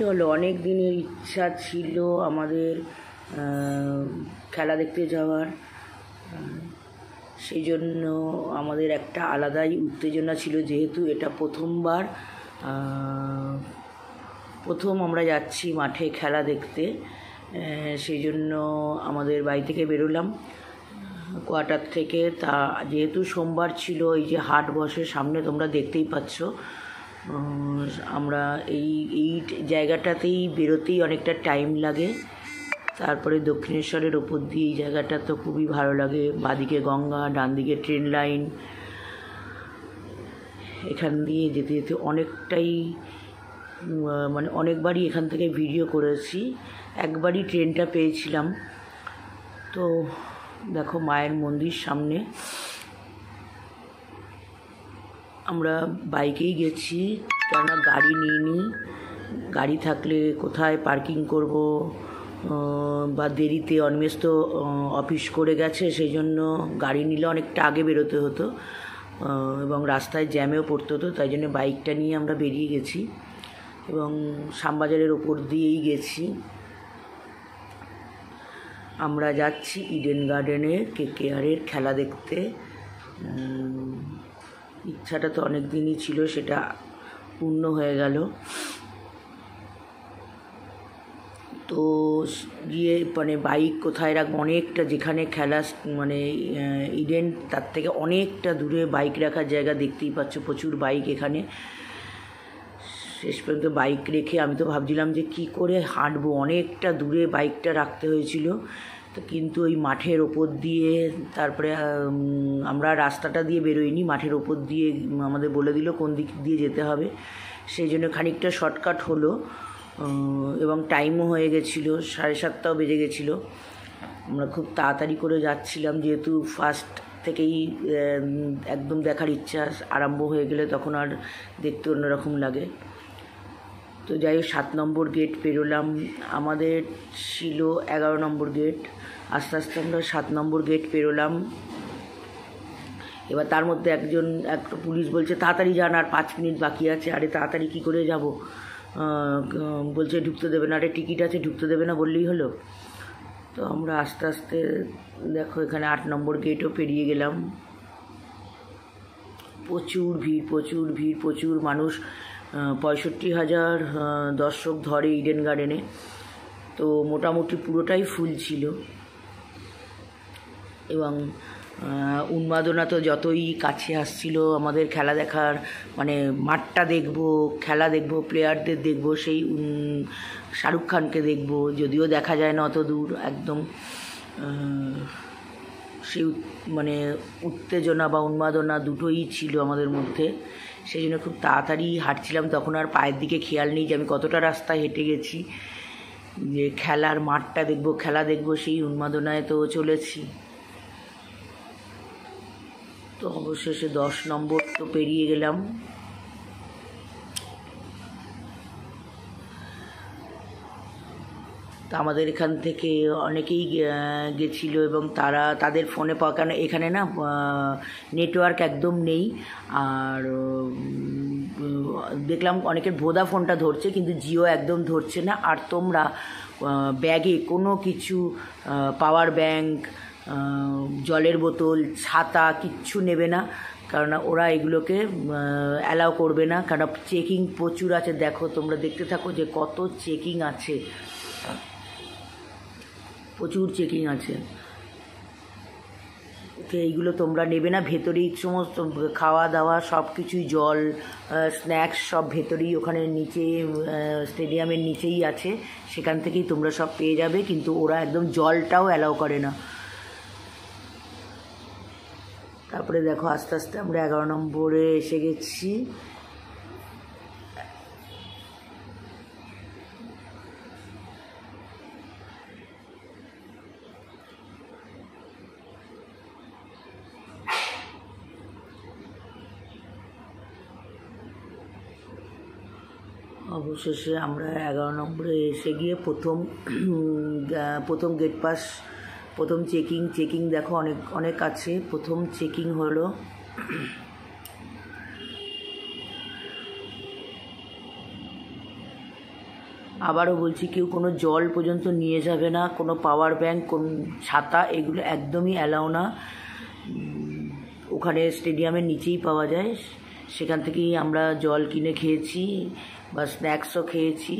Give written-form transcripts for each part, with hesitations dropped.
চলো, অনেক দিনের ইচ্ছা ছিল আমাদের খেলা দেখতে যাওয়ার। সেই জন্য আমাদের একটা আলাদাই উত্তেজনা ছিল, যেহেতু এটা প্রথম আমরা যাচ্ছি মাঠে খেলা দেখতে। সেই জন্য আমাদের বাড়ি থেকে বেরোলাম কোয়ার্টার থেকে। তা যেহেতু সোমবার ছিল, এই যে হাট বসে সামনে, তোমরা দেখতেই পাচ্ছ, আমরা এই জায়গাটাতেই বেরোতেই অনেকটা টাইম লাগে। তারপরে দক্ষিণেশ্বরের ওপর দিয়ে এই জায়গাটা তো খুবই ভালো লাগে, বাঁদিকে গঙ্গা, ডান দিকে ট্রেন লাইন। এখান দিয়ে যেতে যেতে অনেকটাই মানে অনেকবারই এখান থেকে ভিডিও করেছি, একবারই ট্রেনটা পেয়েছিলাম। তো দেখো মায়ের মন্দির সামনে, আমরা বাইকেই গেছি, কেননা গাড়ি নিইনি। গাড়ি থাকলে কোথায় পার্কিং করব, বা দেরিতে অনিমেষ তো অফিস করে গেছে, সেই জন্য গাড়ি নিলে অনেকটা আগে বেরোতে হতো এবং রাস্তায় জ্যামেও পড়তে হতো। তাই জন্য বাইকটা নিয়ে আমরা বেরিয়ে গেছি এবং শ্যামবাজারের ওপর দিয়েই গেছি। আমরা যাচ্ছি ইডেন গার্ডেনের KKR-এর খেলা দেখতে। ইচ্ছাটা তো অনেক দিনই ছিল, সেটা পূর্ণ হয়ে গেল। তো গিয়ে মানে বাইক কোথায় রাখবো, অনেকটা যেখানে খেলা মানে ইডেন, তার থেকে অনেকটা দূরে বাইক রাখার জায়গা দেখতেই পাচ্ছ, প্রচুর বাইক এখানে। শেষ পর্যন্ত বাইক রেখে আমি তো ভাবছিলাম যে কি করে হাঁটবো, অনেকটা দূরে বাইকটা রাখতে হয়েছিল। তো কিন্তু ওই মাঠের ওপর দিয়ে, তারপরে আমরা রাস্তাটা দিয়ে বেরোইনি, মাঠের ওপর দিয়ে আমাদের বলে দিল কোন দিক দিয়ে যেতে হবে। সেই জন্য খানিকটা শর্টকাট হলো এবং টাইমও হয়ে গেছিলো, 7:30টাও বেজে গেছিলো। আমরা খুব তাড়াতাড়ি করে যাচ্ছিলাম, যেহেতু ফার্স্ট থেকেই একদম দেখার ইচ্ছা আরম্ভ হয়ে গেলে তখন আর দেখতে অন্যরকম লাগে। তো যাই হোক, 7 নম্বর গেট পেরোলাম, আমাদের ছিল 11 নম্বর গেট। আস্তে আস্তে আমরা 7 নম্বর গেট পেরোলাম। এবার তার মধ্যে একটা পুলিশ বলছে তাড়াতাড়ি যান, আর 5 মিনিট বাকি আছে। আরে তাড়াতাড়ি কী করে যাব, বলছে ঢুকতে দেবে না। আরে টিকিট আছে, ঢুকতে দেবে না বললেই হলো। তো আমরা আস্তে আস্তে দেখো এখানে 8 নম্বর গেটও পেরিয়ে গেলাম। প্রচুর ভিড়, প্রচুর ভিড়, প্রচুর মানুষ। 65,000 দর্শক ধরে ইডেন গার্ডেনে। তো মোটামুটি পুরোটাই ফুল ছিল এবং উন্মাদনা তো যতই কাছে আসছিল আমাদের খেলা দেখার, মানে মাঠটা দেখবো, খেলা দেখবো, প্লেয়ারদের দেখবো, সেই শাহরুখ খানকে দেখবো, যদিও দেখা যায় না অত দূর একদম। সেই মানে উত্তেজনা বা উন্মাদনা দুটোই ছিল আমাদের মধ্যে। সেই জন্য খুব তাড়াতাড়ি হাঁটছিলাম, তখন আর পায়ের দিকে খেয়াল নেই যে আমি কতটা রাস্তা হেঁটে গেছি, যে খেলার মাঠটা দেখবো, খেলা দেখবো, সেই উন্মাদনায় তো চলেছি। তো অবশেষে 10 নম্বর তো পেরিয়ে গেলাম। তো আমাদের এখান থেকে অনেকেই গেছিলো এবং তাদের ফোনে পাওয়া, কেন এখানে না নেটওয়ার্ক একদম নেই। আর দেখলাম অনেকের ভোডাফোনটা ধরছে, কিন্তু জিও একদম ধরছে না। আর তোমরা ব্যাগে কোনো কিছু, পাওয়ার ব্যাংক, জলের বোতল, ছাতা কিচ্ছু নেবে না, কারণ ওরা এগুলোকে অ্যালাউ করবে না, কারণ চেকিং প্রচুর আছে। দেখো তোমরা দেখতে থাকো যে কত চেকিং আছে, প্রচুর চেকিং আছে। তো এইগুলো তোমরা নেবে না, ভেতরেই সমস্ত খাওয়া দাওয়া সব কিছুই, জল, স্ন্যাক্স সব ভেতরেই, ওখানে নিচে স্টেডিয়ামের নিচেই আছে, সেখান থেকেই তোমরা সব পেয়ে যাবে। কিন্তু ওরা একদম জলটাও অ্যালাউ করে না। তারপরে দেখো আস্তে আস্তে আমরা 11 নম্বরে এসে গেছি। অবশেষে আমরা 11 নম্বরে এসে গিয়ে প্রথম গেট পাস, প্রথম চেকিং দেখো অনেক আছে। প্রথম চেকিং হলো, আবারও বলছি, কেউ কোনো জল পর্যন্ত নিয়ে যাবে না, কোনো পাওয়ার ব্যাংক, কোন ছাতা, এগুলো একদমই অ্যালাউ না। ওখানে স্টেডিয়ামের নিচেই পাওয়া যায়, সেখান থেকেই আমরা জল কিনে খেয়েছি বা স্ন্যাক্সও খেয়েছি।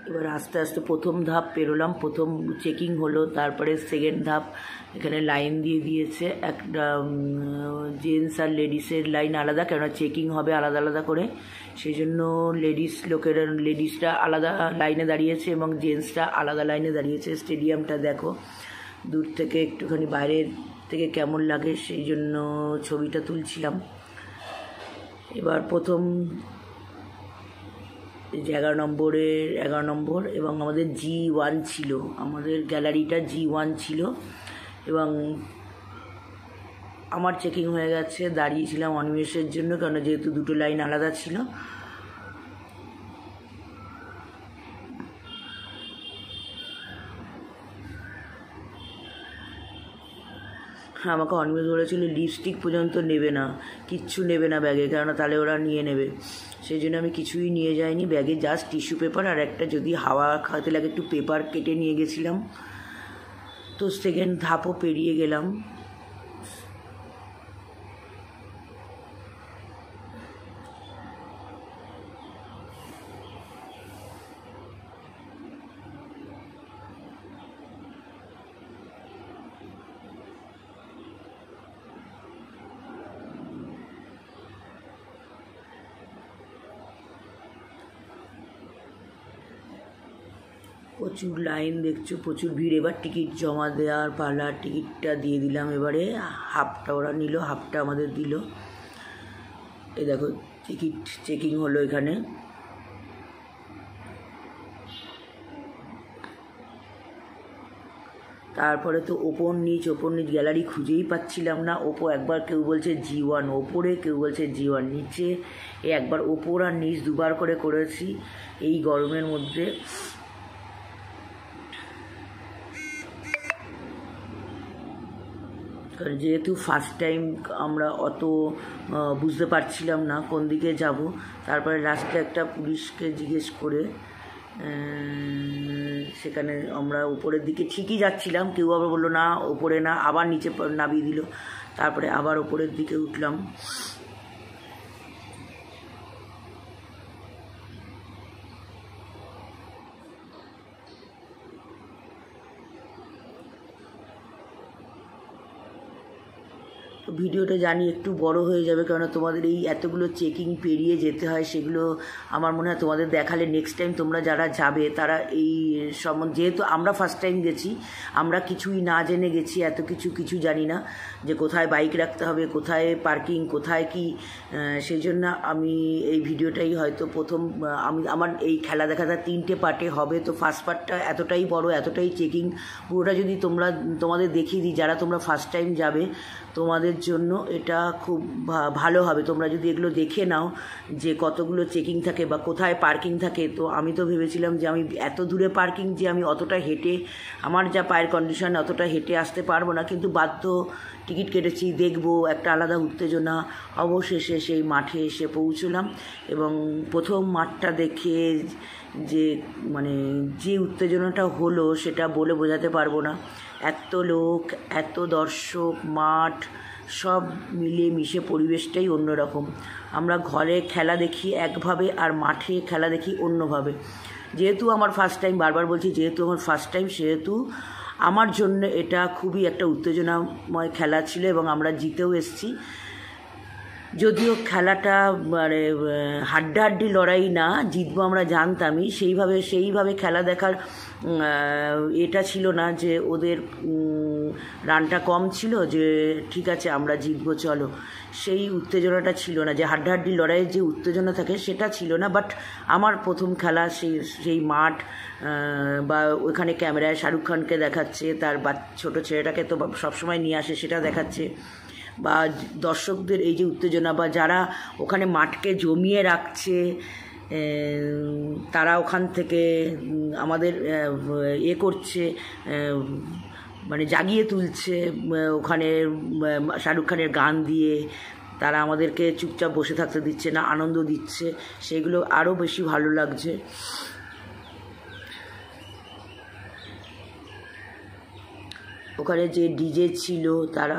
এবার আস্তে আস্তে প্রথম ধাপ পেরোলাম, প্রথম চেকিং হলো, তারপরে সেকেন্ড ধাপ। এখানে লাইন দিয়ে দিয়েছে, একটা জেন্টস আর লেডিসের লাইন আলাদা, কেননা চেকিং হবে আলাদা আলাদা করে, সেই জন্য লেডিসরা আলাদা লাইনে দাঁড়িয়েছে এবং জেন্টসরা আলাদা লাইনে দাঁড়িয়েছে। স্টেডিয়ামটা দেখো দূর থেকে, একটুখানি বাইরের থেকে কেমন লাগে সেই জন্য ছবিটা তুলছিলাম। এবার প্রথম 11 নম্বর এবং আমাদের G1 ছিল, আমাদের গ্যালারিটা G1 ছিল এবং আমার চেকিং হয়ে গেছে। দাঁড়িয়েছিলাম অনিমেষের জন্য, কারণ যেহেতু দুটো লাইন আলাদা ছিল। আমাকে অনিমেষ বলেছিল লিপস্টিক পর্যন্ত নেবে না, কিচ্ছু নেবে না ব্যাগে, কেননা তাহলে ওরা নিয়ে নেবে। সেই জন্য আমি কিছুই নিয়ে যাইনি ব্যাগে, জাস্ট টিস্যু পেপার আর একটা যদি হাওয়া খাওয়াতে লাগে একটু পেপার কেটে নিয়ে গেছিলাম। তো সেকেন্ড ধাপও পেরিয়ে গেলাম। প্রচুর লাইন দেখছো, প্রচুর ভিড়। এবার টিকিট জমা দেওয়ার পালা, টিকিটটা দিয়ে দিলাম। এবারে হাফটা ওরা নিল, হাফটা আমাদের দিল। এই দেখো টিকিট চেকিং হলো এখানে। তারপরে তো ওপর নিচ গ্যালারি খুঁজেই পাচ্ছিলাম না। একবার কেউ বলছে G1 ওপরে, কেউ বলছে G1 নিচে। একবার ওপর আর নিচ দুবার করে করেছি এই গরমের মধ্যে। কারণ যেহেতু ফার্স্ট টাইম আমরা অত বুঝতে পারছিলাম না কোন দিকে যাব। তারপরে লাস্টে একটা পুলিশকে জিজ্ঞেস করে সেখানে আমরা উপরের দিকে ঠিকই যাচ্ছিলাম, কেউ আবার বললো না ওপরে না, আবার নিচে নামিয়ে দিল। তারপরে আবার ওপরের দিকে উঠলাম। তো ভিডিওটা জানি একটু বড় হয়ে যাবে, কারণ তোমাদের এই এতগুলো চেকিং পেরিয়ে যেতে হয়, সেগুলো আমার মনে হয় তোমাদের দেখালে নেক্সট টাইম তোমরা যারা যাবে তারা এই সম্বন্ধে, যেহেতু আমরা ফার্স্ট টাইম গেছি, আমরা কিছুই না জেনে গেছি, এত কিছু জানি না যে কোথায় বাইক রাখতে হবে, কোথায় পার্কিং, কোথায় কি। সেই জন্য আমি এই ভিডিওটাই হয়তো প্রথম, আমার এই খেলা দেখাটা 3টে পার্টে হবে। তো ফার্স্ট পার্টটা এতটাই বড়, এতটাই চেকিং, পুরোটা যদি তোমাদের দেখিয়ে দিই, যারা তোমরা ফার্স্ট টাইম যাবে তোমাদের জন্য এটা খুব ভালো হবে। তোমরা যদি এগুলো দেখে নাও যে কতগুলো চেকিং থাকে বা কোথায় পার্কিং থাকে। তো আমি তো ভেবেছিলাম যে আমি এত দূরে পার্কিং, যে আমি অতটা হেঁটে, আমার যা পায়ের কন্ডিশন, অতটা হেঁটে আসতে পারবো না, কিন্তু বাধ্য টিকিট কেটেছি, দেখবো, একটা আলাদা উত্তেজনা। অবশেষে সেই মাঠে এসে পৌঁছলাম এবং প্রথম মাঠটা দেখে যে উত্তেজনাটা হলো সেটা বলে বোঝাতে পারবো না। এত লোক, এত দর্শক, মাঠ সব মিলে মিশে পরিবেশটাই অন্যরকম। আমরা ঘরে খেলা দেখি একভাবে আর মাঠে খেলা দেখি অন্যভাবে। যেহেতু আমার ফার্স্ট টাইম, বারবার বলছি যেহেতু আমার ফার্স্ট টাইম, সেহেতু আমার জন্য এটা খুবই একটা উত্তেজনাময় খেলা ছিল এবং আমরা জিতেও এসেছি। যদিও খেলাটা হাড্ডাহাড্ডি লড়াই না, জিতবো আমরা জানতামই, সেইভাবে খেলা দেখার এটা ছিল না যে ওদের রানটা কম ছিল যে ঠিক আছে আমরা জিতবো চলো, সেই উত্তেজনাটা ছিল না। যে হাড্ডাহাড্ডি লড়াইয়ের যে উত্তেজনা থাকে সেটা ছিল না। বাট আমার প্রথম খেলা, সেই মাঠ বা ওখানে ক্যামেরায় শাহরুখ খানকে দেখাচ্ছে, তার ছোটো ছেলেটাকে তো সবসময় নিয়ে আসে, সেটা দেখাচ্ছে, বা দর্শকদের এই যে উত্তেজনা, বা যারা ওখানে মাঠকে জমিয়ে রাখছে তারা ওখান থেকে আমাদের করছে, মানে জাগিয়ে তুলছে ওখানে শাহরুখ খানের গান দিয়ে। তারা আমাদেরকে চুপচাপ বসে থাকতে দিচ্ছে না, আনন্দ দিচ্ছে, সেগুলো আরও বেশি ভালো লাগছে। ওখানে যে ডিজে ছিল তারা